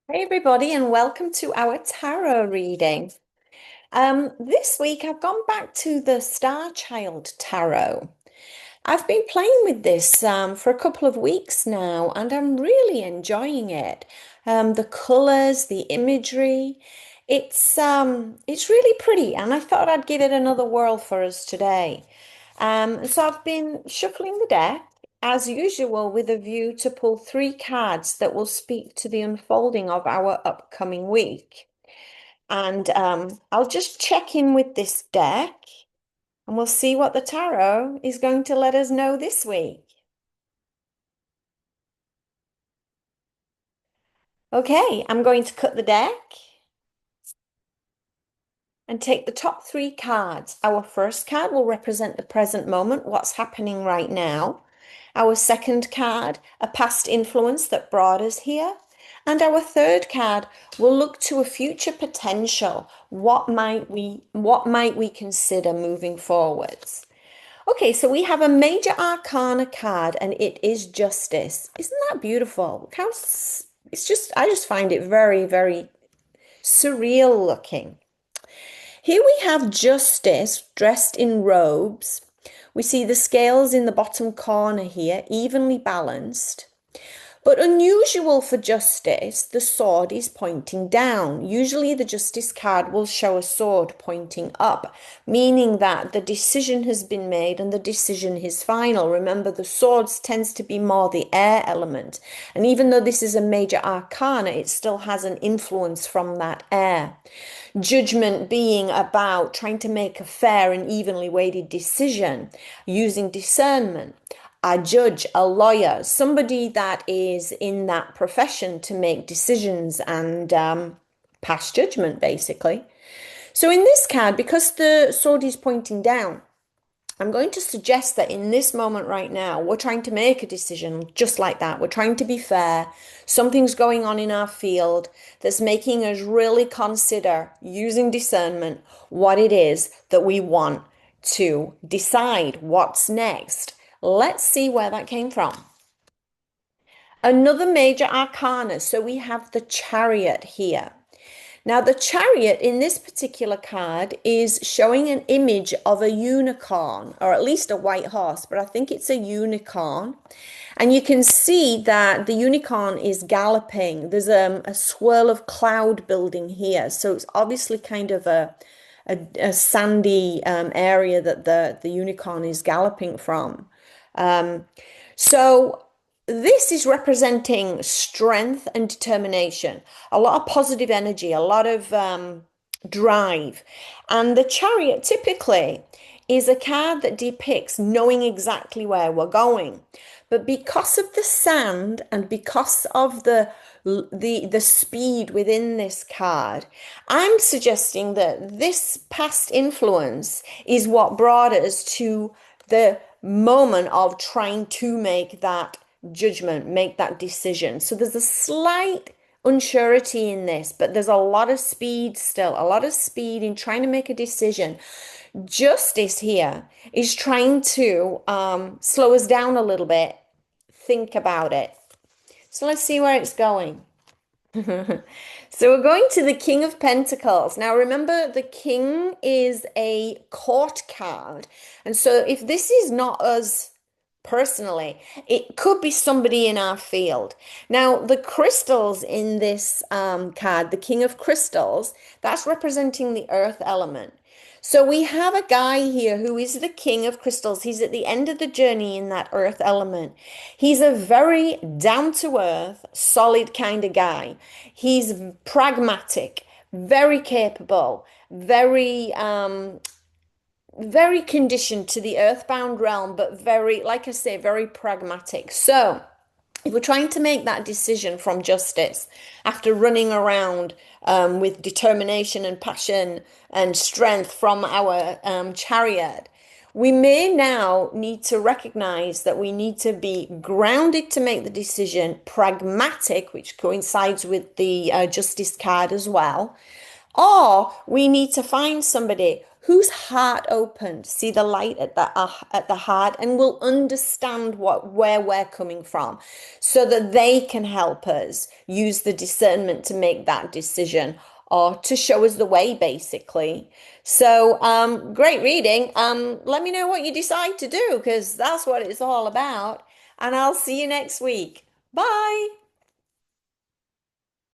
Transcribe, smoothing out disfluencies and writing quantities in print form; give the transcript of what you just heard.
Hey everybody, and welcome to our tarot reading. This week I've gone back to the Star Child Tarot. I've been playing with this for a couple of weeks now, and I'm really enjoying it. The colors, the imagery, it's really pretty, and I thought I'd give it another whirl for us today. So I've been shuffling the deck as usual with a view to pull three cards that will speak to the unfolding of our upcoming week. And I'll just check in with this deck and we'll see what the tarot is going to let us know this week. Okay, I'm going to cut the deck and take the top three cards. Our first card will represent the present moment, what's happening right now. Our second card, a past influence that brought us here. And our third card will look to a future potential. What might we consider moving forwards? Okay, so we have a major arcana card and it is justice. Isn't that beautiful? I just find it very, very surreal looking. Here we have Justice dressed in robes. We see the scales in the bottom corner here, evenly balanced. But unusual for Justice, the sword is pointing down. Usually the Justice card will show a sword pointing up, meaning that the decision has been made and the decision is final. Remember, the swords tends to be more the air element. And even though this is a major arcana, it still has an influence from that air. Judgment being about trying to make a fair and evenly weighted decision using discernment. A judge, a lawyer, somebody that is in that profession to make decisions and pass judgment, basically. So in this card, because the sword is pointing down, I'm going to suggest that in this moment right now, we're trying to make a decision just like that. We're trying to be fair. Something's going on in our field that's making us really consider using discernment what it is that we want to decide what's next. Let's see where that came from. Another major arcana. So we have the Chariot here. Now, the chariot in this particular card is showing an image of a unicorn, or at least a white horse, but I think it's a unicorn. And you can see that the unicorn is galloping. There's a swirl of cloud building here. So it's obviously kind of a sandy area that the unicorn is galloping from. So this is representing strength and determination, a lot of positive energy, a lot of drive. And the chariot typically is a card that depicts knowing exactly where we're going. But because of the sand and because of the speed within this card, I'm suggesting that this past influence is what brought us to the moment of trying to make that judgment, make that decision. So there's a slight unsurety in this, but there's a lot of speed still, a lot of speed in trying to make a decision. Justice here is trying to slow us down a little bit, think about it. So let's see where it's going. So we're going to the King of Pentacles. Now remember, the King is a court card. And so if this is not us personally, it could be somebody in our field. Now, the crystals in this card, the King of Crystals, that's representing the earth element. So we have a guy here who is the King of Crystals. He's at the end of the journey in that earth element. He's a very down to earth, solid kind of guy. He's pragmatic, very capable, very conditioned to the earthbound realm, but very, like I say, very pragmatic. So if we're trying to make that decision from justice after running around with determination and passion and strength from our chariot, we may now need to recognize that we need to be grounded to make the decision, pragmatic, which coincides with the justice card as well, or we need to find somebody whose heart opened, see the light at the heart, and will understand where we're coming from, so that they can help us use the discernment to make that decision or to show us the way, basically. So, great reading. Let me know what you decide to do because that's what it's all about. And I'll see you next week. Bye.